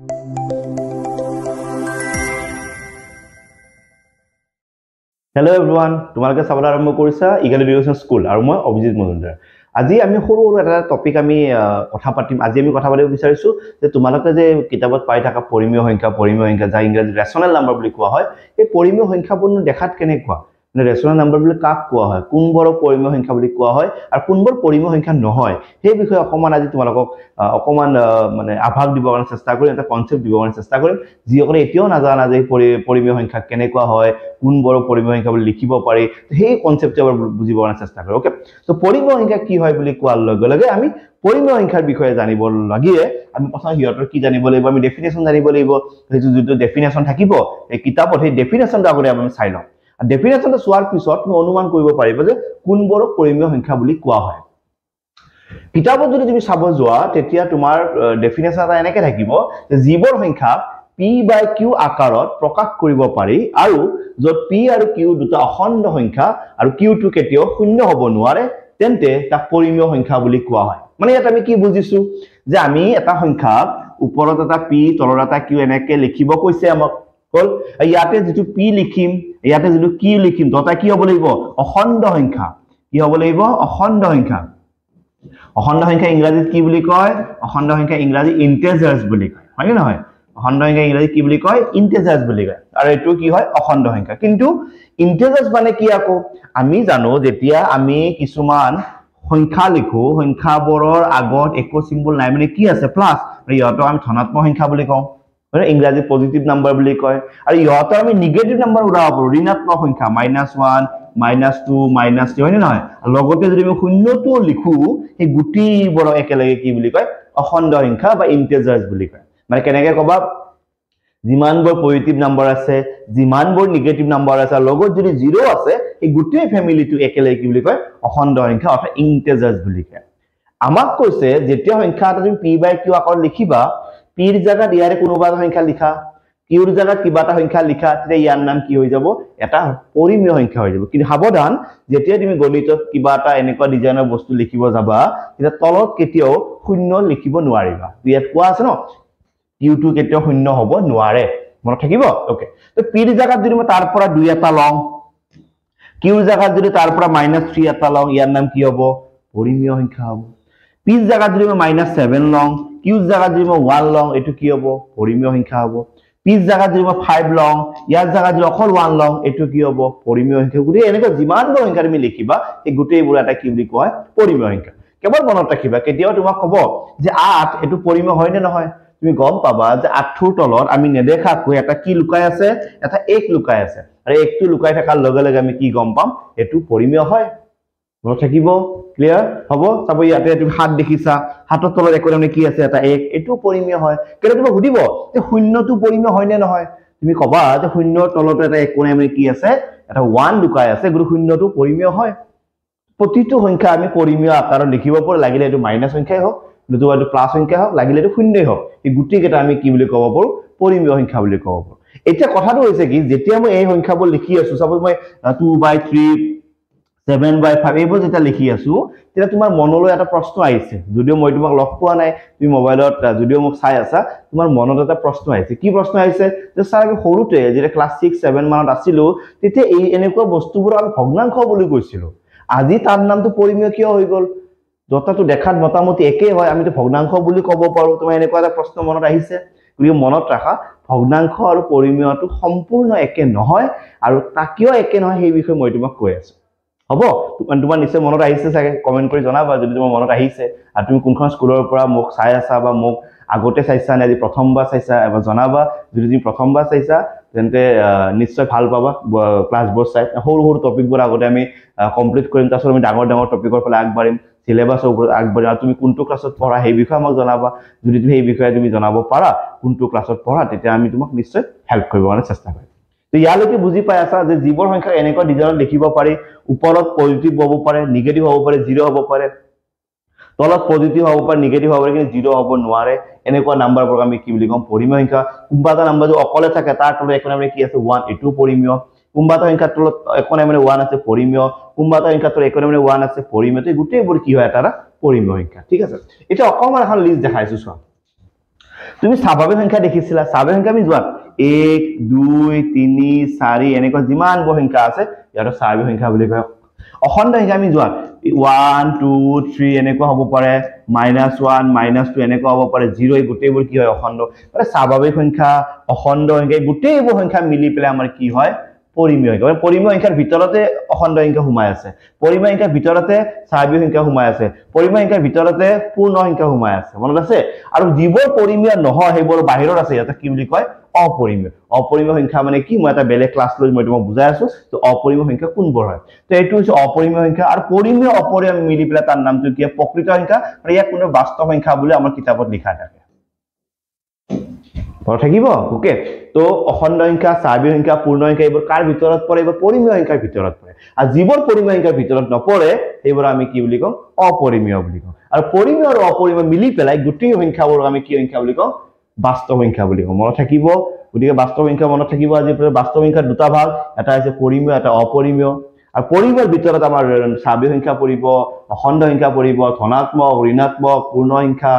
Hello everyone, তোমালোকে চাবলৈ আৰম্ভ কৰিছা ইগল এডুকেশ্যন স্কুল আৰু মই অভিজিত মজুমদাৰ। আজি আমি সৰু এটা টপিক আমি কথা পাতিম। আজি আমি কথা পাতিব বিচাৰিছো যে তোমালোকে যে কিতাপত পাই থকা পৰিমেয় সংখ্যা যা ইংৰাজী ৰেচনেল নাম্বাৰ বুলি কোৱা হয়, এই পৰিমেয় সংখ্যাবোৰ দেখাত কেনেকুৱা? মানে ৰেচনেল নাম্বাৰ বুলি কাক কোৱা হয়, কোনবোৰ পৰিমেয় সংখ্যা বুলি কোৱা হয় আৰু কোনবোৰ পৰিমেয় সংখ্যা নহয়, সেই বিষয়ে অকমান আজি তোমালোকক অকমান মানে আভাস দিবৰ কাৰণে চেষ্টা কৰিম, এটা কনসেপ্ট দিবৰ কাৰণে চেষ্টা কৰিম। যিসকলে এতিয়াও নাজানা যে পৰিমেয় সংখ্যা কেনেকুৱা হয়, কোনবোৰ পৰিমেয় সংখ্যা বুলি লিখিব পাৰি, সেই কনসেপ্টটো এবাৰ বুজিবৰ কাৰণে চেষ্টা কৰিম। ওকে, তো পৰিমেয় সংখ্যা কি হয় বুলি কোৱাৰ লগে লগে আমি পৰিমেয় সংখ্যাৰ বিষয়ে জানিব লাগিলে আমি প্ৰথমে হিয়তৰ কি জানিব লাগিব, আমি ডেফিনেশ্যন জানিব লাগিব। যিটো ডেফিনেশ্যন থাকিব এই কিতাপত, সেই ডেফিনেশ্যনটো আগতে আমি চাই লওঁ। ডেফিনেশ্যনটো চোৱাৰ পিছত তুমি অনুমান কৰিব পাৰিবা যে কোনবোৰ পৰিমেয় সংখ্যা বুলি কোৱা হয়। কিতাপত যদি তুমি চাব যোৱা তেতিয়া তোমাৰ ডেফিনেশ্যন এটা এনেকৈ থাকিব যে যিবোৰ সংখ্যা p/q আকাৰত প্ৰকাশ কৰিব পাৰি আৰু য'ত p আৰু q দুটা অখণ্ড সংখ্যা আৰু q টো কেতিয়াও শূন্য হ'ব নোৱাৰে, তেন্তে তাক পৰিমেয় সংখ্যা বুলি কোৱা হয়। মানে ইয়াত আমি কি বুজিছো যে আমি এটা সংখ্যা ওপৰত এটা p তলত এটা q এনেকৈ লিখিব কৈছে আমাক, হল ইয়াতে যেটো p লিখিম, ইয়াতে যেটো q লিখিম, দুটা কি হ'ব লাগিব? অখণ্ড সংখ্যা। কি হ'ব লাগিব? অখণ্ড সংখ্যা। অখণ্ড সংখ্যা ইংৰাজীত কি বুলি কয়? অখণ্ড সংখ্যা ইংৰাজী ইন্টিজাৰ্স বুলি কয়, হয় নে নহয়? অখণ্ড সংখ্যা ইংৰাজী কি বুলি কয়? ইন্টিজাৰ্স বুলি কয়। আৰু এটো কি হয়? অখণ্ড সংখ্যা। কিন্তু ইন্টিজাৰ্স মানে কি আকৌ? আমি জানো যেতিয়া আমি কিছুমান সংখ্যা লিখো, সংখ্যাবোৰৰ আগত একো সিম্বল নাই, মানে কি আছে? প্লাস। ইহতো আমি ধনাত্মক সংখ্যা বুলি কওঁ, ইংৰাজী পজিটিভ নাম্বাৰ বুলি কয়। আৰু ইহতো আমি নিগেটিভ নাম্বাৰ উলাব পাৰো, ঋণাত্মক সংখ্যা -1 -2 -3, হয় নে নহয়? লগতে যদি আমি শূন্যটো লিখো, এই গুটিবোৰ একেলগে কি বুলি কয়? অখণ্ড সংখ্যা বা ইন্টিজাৰ্স বুলি কয়। মানে কেনেকৈ কবা? যিমানবোৰ পজিটিভ নাম্বাৰ আছে, যিমানবোৰ নিগেটিভ নাম্বাৰ আছে, লগত যদি 0 আছে, এই গোটেই ফ্যামিলিটো একেলগে কি বুলি কয়? অখণ্ড সংখ্যা অৰ্থাৎ ইন্টিজাৰ্স বুলি কয়। আমাক কৈছে যেতিয়া সংখ্যা এটা তুমি p/q আকাৰত লিখিবা, p ৰ জায়গাত ইয়াৰে কোনোবা এটা সংখ্যা লিখা, q ৰ জায়গাত কিবা এটা সংখ্যা লিখা, তেতিয়া ইয়াৰ নাম কি হৈ যাব? এটা পৰিমেয় সংখ্যা হৈ যাব। কিন্তু সাৱধান, যেতিয়া তুমি গণিতত কিবা এটা এনেকুৱা ডিজাইনৰ বস্তু লিখিব যাবা, তেতিয়া তলত কেতিয়াও শূন্য লিখিব নোৱাৰিবা। ইয়াত কোৱা আছে ন, q টো কেতিয়াও শূন্য হ'ব নোৱাৰে, মনত থাকিব। ওকে, তো p ৰ জায়গাত যদি মই তাৰ পৰা 2 এটা লওঁ, q ৰ জায়গাত যদি তাৰ পৰা -3 এটা লওঁ, ইয়াৰ নাম কি হ'ব? পৰিমেয় সংখ্যা হ'ব। p ৰ জায়গাত যদি মই -7 লওঁ, q ৰ জায়গাত যদি মই 1 লওঁ, এটো কি হ'ব? পৰিমেয় সংখ্যা হ'ব। p ৰ জায়গাত যদি মই 5 লওঁ, ইয়াৰ জায়গাত যদি অকল 1 লওঁ, এটো কি হ'ব? পৰিমেয় সংখ্যা। গুটি এনেকৈ যিমানবোৰ সংখ্যা তুমি লিখিবা, এই গুটেইবোৰ এটা কি বুলি কয়? পৰিমেয় সংখ্যা। কেৱল মনত ৰাখিবা, কেতিয়াও তোমাক ক'ব যে 8 এটো পৰিমেয় হয় নে নহয়, তুমি গম পাবা যে 8ৰ তলত আমি নেদেখাকৈ এটা কি লুকাই আছে? এটা 1 লুকাই আছে। আৰু 1টো লুকাই থকাৰ লগে লগে আমি কি গম পাম? এটো পৰিমেয় হয়। মনত থাকিব? ক্লিয়াৰ হ'ব? চাব ইয়াতে তুমি 7 দেখিছা, 7ৰ তলত একো মানে কি আছে? এটা 1, এটো পৰিমেয় হয়। কেলে তুমি সুধিব যে শূন্যটো পৰিমেয় হয় নে নহয়, তুমি কবা যে শূন্যৰ তলত এটা একো মানে কি আছে? এটা 1 লুকাই আছে, গুৰু শূন্যটো পৰিমেয় হয়। প্ৰতিটো সংখ্যা আমি পৰিমেয় আকাৰত লিখিব পাৰো, লাগিলে এটো মাইনাস সংখ্যাই হোক, নতুবা এটো প্লাস সংখ্যা হোক, লাগিলে এটো শূন্যই হোক, এই গুটি কেইটা আমি কি বুলি ক'ব পাৰো? পৰিমেয় সংখ্যা বুলি ক'ব পাৰো। এতিয়া কথাটো হৈছে কি, যেতিয়া মই এই সংখ্যাবোৰ লিখি আছো, সাপোজ মই 2/3 7/5 এইবোৰ যেতিয়া লিখি আছো, তেতিয়া তোমাৰ মনলৈ এটা প্ৰশ্ন আহিছে, যদিও মই তোমাক লগ পোৱা নাই, তুমি মোবাইলত যদিও মোক চাই আছা, তোমাৰ মনত এটা প্ৰশ্ন আহিছে। কি প্ৰশ্ন আহিছে? যে স্যাৰ আমি সৰুতে যেতিয়া ক্লাস 6-7 মানত আছিলো, তেতিয়া এই এনেকুৱা বস্তুবোৰ আমি ভগ্নাংশ বুলি কৈছিলো, আজি তাৰ নামটো পৰিমেয় কিয় হৈ গ'ল? যতাটো দেখাত মোটামুটি একেই হয়, আমিতো ভগ্নাংশ বুলি ক'ব পাৰো। তোমাৰ এনেকুৱা এটা প্ৰশ্ন মনত আহিছে? গতিকে মনত ৰাখা, ভগ্নাংশ আৰু পৰিমেয়টো সম্পূৰ্ণ একে নহয়, আৰু তাক কিয় একে নহয় সেই বিষয়ে মই তোমাক কৈ আছো। হ'ব? তোমাৰ নিশ্চয় মনত আহিছে চাগে, কমেন্ট কৰি জনাবা যদি তোমাৰ মনত আহিছে, আৰু তুমি কোনখন স্কুলৰ পৰা মোক চাই আছা বা মোক আগতে চাইছা নে আজি প্ৰথমবাৰ চাইছা, এবাৰ জনাবা। যদি তুমি প্ৰথমবাৰ চাইছা তেন্তে নিশ্চয় ভাল পাবা ক্লাছবোৰ চাই। সৰু সৰু টপিকবোৰ আগতে আমি কমপ্লিট কৰিম, তাৰপিছত আমি ডাঙৰ ডাঙৰ টপিকৰ ফালে আগবাঢ়িম, সিলেবাছৰ ওপৰত আগবাঢ়িম। আৰু তুমি কোনটো ক্লাছত পঢ়া সেই বিষয়ে আমাক জনাবা। যদি তুমি সেই বিষয়ে তুমি জনাব পাৰা কোনটো ক্লাছত পঢ়া, তেতিয়া আমি তোমাক নিশ্চয় হেল্প কৰিবৰ কাৰণে চেষ্টা কৰিম। তো ইয়ালৈকে বুজি পাই আছা যে যিবোৰ সংখ্যা এনেকুৱা ডিজাইনত লিখিব পাৰি, ওপৰত পজিটিভ হ'ব পাৰে, নিগেটিভ হ'ব পাৰে, 0 হ'ব পাৰে, তলত পজিটিভ হ'ব পাৰে, নিগেটিভ হ'ব পাৰে, কিন্তু 0 হ'ব নোৱাৰে, এনেকুৱা নাম্বাৰবোৰ আমি কি বুলি কম? পৰিমেয় সংখ্যা। কোনবা এটা নাম্বাৰ যদি অকলে থাকে, তাৰ তলত একো নাই কি আছে? 1, এটো পৰিমেয়। কোনবা এটা সংখ্যাৰ তলত একো নাই 1 আছে, পৰিমেয়। কোনবা এটা সংখ্যাৰ তলত একো নাই 1 আছে, পৰিমেয়। তো গোটেইবোৰ কি হয়? এটা পৰিমেয় সংখ্যা। ঠিক আছে, এতিয়া অকমান এখন লিষ্ট দেখাইছো চোৱা। তুমি স্বাভাৱিক সংখ্যা দেখিছিলা স্বাভাৱিক সংখ্যা আমি যোৱা 1 2 3 4 এনেকুৱা যিমান বোৰ সংখ্যা আছে ইয়াৰ স্বাভাৱিক সংখ্যা বুলি কয় অখণ্ড সংখ্যা আমি যোৱা 1 2 3 এনেকুৱা হ'ব পাৰে -1 -2 এনেকুৱা হ'ব পাৰে 0 এই গোটেইবোৰ কি হয় অখণ্ড মানে স্বাভাৱিক সংখ্যা অখণ্ড সংখ্যা গোটেইবোৰ সংখ্যা মিলি পেলাই আমাৰ কি হয় পৰিমেয় সংখ্যা মানে পৰিমেয় সংখ্যাৰ ভিতৰতে অখণ্ড সংখ্যা সোমাই আছে পৰিমেয় সংখ্যাৰ ভিতৰতে স্বাভাৱিক সংখ্যা সোমাই আছে পৰিমেয় সংখ্যাৰ ভিতৰতে পূৰ্ণ সংখ্যা সোমাই আছে মনত আছে আৰু যিবোৰ পৰিমেয় নহয় সেইবোৰ বাহিৰত আছে ইয়াতে কি বুলি কয় অপৰিমেয় সংখ্যা মানে কি মই এটা বেলেগ ক্লাছ লৈ মই তোমাক বুজাই আছো তো অপৰিমেয় সংখ্যা কোনবোৰ হয় তো এইটো হৈছে অপৰিমেয় সংখ্যা আৰু পৰিমেয় অপৰিমেয় মিলি পেলাই তাৰ নামটো কি প্ৰকৃত সংখ্যা আৰু ইয়াক কোনো বাস্তৱ সংখ্যা বুলি আমাৰ কিতাপত লিখা থাকে মনত থাকিব ওকে তো অখণ্ড সংখ্যা স্বাভাৱিক সংখ্যা পূৰ্ণ সংখ্যা এইবোৰ কাৰ ভিতৰত পৰে এইবোৰ পৰিমেয় সংখ্যাৰ ভিতৰত পৰে আৰু যিবোৰ পৰিমেয় সংখ্যাৰ ভিতৰত নপৰে সেইবোৰ আমি কি বুলি কওঁ অপৰিমেয় বুলি কওঁ আৰু পৰিমেয় আৰু অপৰিমেয় মিলি পেলাই গোটেই সংখ্যাবোৰ আমি কি সংখ্যা বুলি কওঁ বাস্তৱ সংখ্যা বুলি কওঁ মনত থাকিব গতিকে বাস্তৱ সংখ্যা মনত থাকিব আজি বাস্তৱ সংখ্যাৰ দুটা ভাগ এটা হৈছে পৰিমেয় এটা অপৰিমেয় আৰু পৰিমেয়ৰ ভিতৰত আমাৰ স্বাভাৱিক সংখ্যা পৰিব অখণ্ড সংখ্যা পৰিব ধনাত্মক ঋণাত্মক পূৰ্ণ সংখ্যা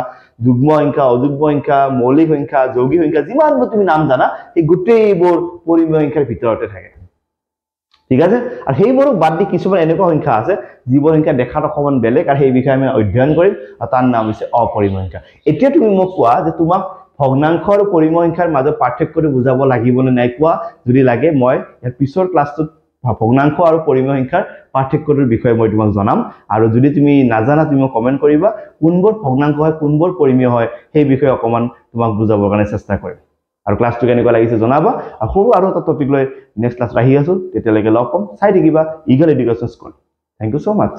যুগ্ম সংখ্যা অযুগ্ম সংখ্যা মৌলিক সংখ্যা যৌগিক সংখ্যা যিমানবোৰ তুমি নাম জানা এই গোটেইবোৰ পৰিমেয় সংখ্যাৰ ভিতৰতে থাকে ঠিক আছে আৰু সেইবোৰক বাদ দি কিছুমান এনেকুৱা সংখ্যা আছে যিবোৰ সংখ্যা দেখাত অকমান বেলেগ আৰু সেই বিষয়ে আমি অধ্যয়ন কৰিম আৰু তাৰ নাম হৈছে অপৰিমেয় সংখ্যা এতিয়া তুমি মোক কোৱা যে তোমাক ভগ্নাংশ আৰু পৰিমেয় সংখ্যাৰ মাজত পাৰ্থক্যটো বুজাব লাগিব নে নাই কোৱা যদি লাগে মই ইয়াৰ পিছৰ ক্লাছটোত ভগ্নাংশ আৰু পৰিমেয় সংখ্যাৰ পাৰ্থক্যটোৰ বিষয়ে মই তোমাক জনাম আৰু যদি তুমি নাজানা তুমি কমেন্ট কৰিবা কোনবোৰ ভগ্নাংশ হয় কোনবোৰ পৰিমেয় হয় সেই বিষয়ে অকমান তোমাক বুজাবৰ কাৰণে চেষ্টা কৰিম আৰু ক্লাছটো কেনেকুৱা লাগিছে জনাবা আৰু সৰু আৰু এটা টপিক লৈ নেক্সট ক্লাছ আহি আছো তেতিয়ালৈকে লগ পাম চাই থাকিবা Eagle education school thank you so mass